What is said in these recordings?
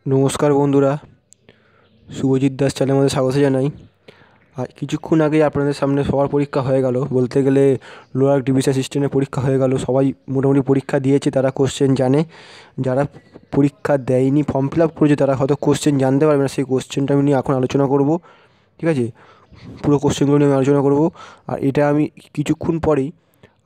নমস্কার বন্ধুরা, শুভজিৎ দাস চ্যানেলের মধ্যে স্বাগত জানাই। আর কিছুক্ষণ আগেই আপনাদের সামনে সবার পরীক্ষা হয়ে গেল, বলতে গেলে লোয়ার ডিভিশন সিস্টেমের পরীক্ষা হয়ে গেল। সবাই মোটামুটি পরীক্ষা দিয়েছে, তারা কোশ্চেন জানে। যারা পরীক্ষা দেয়নি, ফর্ম ফিল আপ করেছে, তারা হয়তো কোশ্চেন জানতে পারবে না। সেই কোশ্চেনটা আমি নিয়ে এখন আলোচনা করব, ঠিক আছে? পুরো কোশ্চেনগুলো নিয়ে আমি আলোচনা করব। আর এটা আমি কিছুক্ষণ পরেই,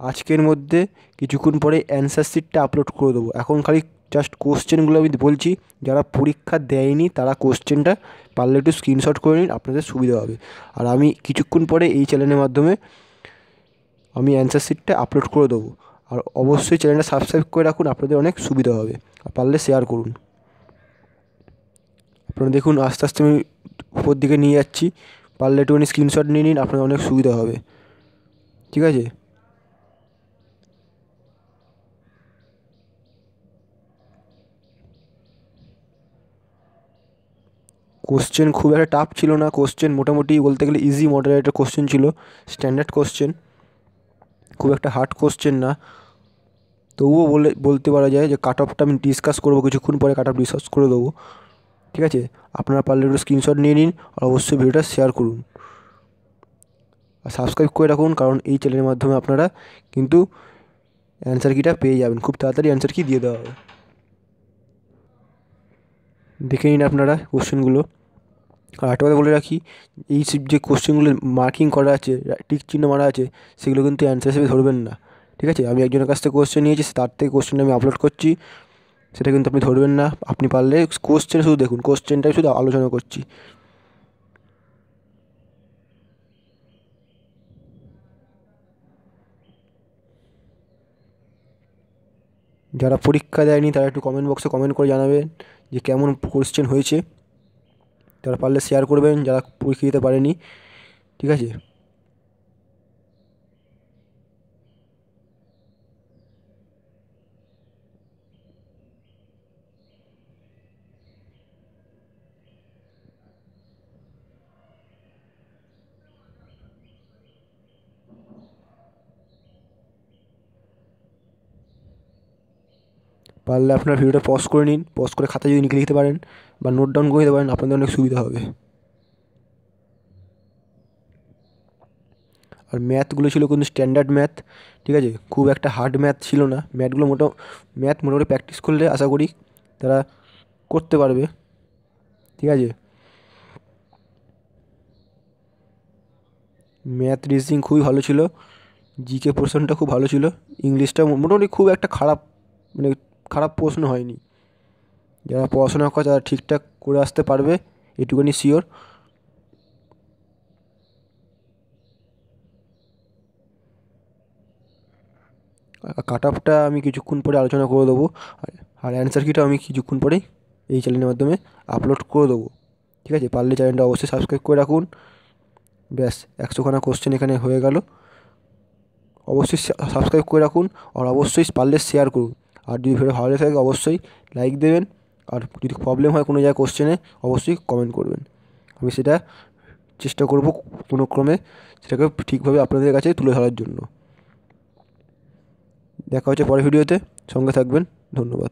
আজকের মধ্যে কিছুক্ষণ পরে অ্যান্সার শিটটা আপলোড করে দেবো। এখন খালি জাস্ট কোশ্চেনগুলো আমি বলছি, যারা পরীক্ষা দেয়নি তারা কোশ্চেনটা পারলে একটু স্ক্রিনশট করে নিন, আপনাদের সুবিধা হবে। আর আমি কিছুক্ষণ পরে এই চ্যানেলের মাধ্যমে আমি অ্যান্সার শিটটা আপলোড করে দেবো। আর অবশ্যই চ্যানেলটা সাবস্ক্রাইব করে রাখুন, আপনাদের অনেক সুবিধা হবে। আর পারলে শেয়ার করুন। আপনারা দেখুন, আস্তে আস্তে আমি উপর দিকে নিয়ে যাচ্ছি। পারলে একটুখানি স্ক্রিনশট নিয়ে নিন, আপনাদের অনেক সুবিধা হবে, ঠিক আছে? কোশ্চেন খুব একটা টাফ ছিল না। কোশ্চেন মোটামুটি বলতে গেলে ইজি মডারেটের কোশ্চেন ছিল, স্ট্যান্ডার্ড কোশ্চেন, খুব একটা হার্ড কোশ্চেন না। তবুও বলতে পারা যায় যে কাট অফটা আমি ডিসকাস করবো কিছুক্ষণ পরে, কাট অফ ডিসকাস করে দেবো, ঠিক আছে? আপনারা পারলে একটু স্ক্রিনশট নিয়ে নিন, আর অবশ্যই ভিডিওটা শেয়ার করুন আর সাবস্ক্রাইব করে রাখুন, কারণ এই চ্যানেলের মাধ্যমে আপনারা কিন্তু অ্যান্সার কিটা পেয়ে যাবেন। খুব তাড়াতাড়ি অ্যান্সার কি দিয়ে দেওয়া হবে। দেখে নিন আপনারা কোশ্চেনগুলো। আর একটা কথা বলে রাখি, এই যে কোশ্চেনগুলো মার্কিং করা আছে, টিক চিহ্ন মারা আছে, সেগুলো কিন্তু অ্যান্সার হিসেবে ধরবেন না, ঠিক আছে? আমি একজনের কাছ থেকে কোশ্চেন নিয়েছি, তার থেকে কোশ্চেনটা আমি আপলোড করছি, সেটা কিন্তু আপনি ধরবেন না। আপনি পারলে কোশ্চেন শুধু দেখুন, কোশ্চেনটাই শুধু আলোচনা করছি। যারা পরীক্ষা দেয়নি তারা একটু কমেন্ট বক্সে কমেন্ট করে জানাবেন যে কেমন কোশ্চেন হয়েছে। তারা পারলে শেয়ার করবেন, যারা পরীক্ষা দিতে পারেনি, ঠিক আছে? পারলে আপনার ভিডিওটা পজ করে নিন, পজ করে খাতায় যদি লিখে লিখতে পারেন বা নোট ডাউন করে দিতে পারেন, আপনাদের অনেক সুবিধা হবে। আর ম্যাথগুলো ছিল কিন্তু স্ট্যান্ডার্ড ম্যাথ, ঠিক আছে? খুব একটা হার্ড ম্যাথ ছিল না। ম্যাথ মোটামুটি প্র্যাকটিস করলে আশা করি তারা করতে পারবে, ঠিক আছে? ম্যাথ রিজনিং খুবই ভালো ছিল, জিকে পোর্শনটা খুব ভালো ছিল, ইংলিশটা মোটামুটি খুব একটা খারাপ, মানে খারাপ প্রশ্ন হয়নি। যারা পড়াশোনা করে তারা ঠিকঠাক করে আসতে পারবে, এটুকুনি শিওর। কাট অফটা আমি কিছুক্ষণ পরে আলোচনা করে দেবো। আর অ্যান্সার কিটা আমি কিছুক্ষণ পরেই এই চ্যানেলের মাধ্যমে আপলোড করে দেবো, ঠিক আছে? পারলে চ্যানেলটা অবশ্যই সাবস্ক্রাইব করে রাখুন। ব্যাস, 100খানা কোশ্চেন এখানে হয়ে গেল। অবশ্যই সাবস্ক্রাইব করে রাখুন, আর অবশ্যই পারলে শেয়ার করুন। আর যদি ভিডিও ভালো লেগে থাকে অবশ্যই লাইক দেবেন। আর যদি প্রবলেম হয় কোনো জায়গায় কোশ্চেনে, অবশ্যই কমেন্ট করবেন। আমি সেটা চেষ্টা করব কোনো ক্রমে সেটাকে ঠিকভাবে আপনাদের কাছে তুলে ধরার জন্য। দেখা হচ্ছে পরের ভিডিওতে, সঙ্গে থাকবেন। ধন্যবাদ।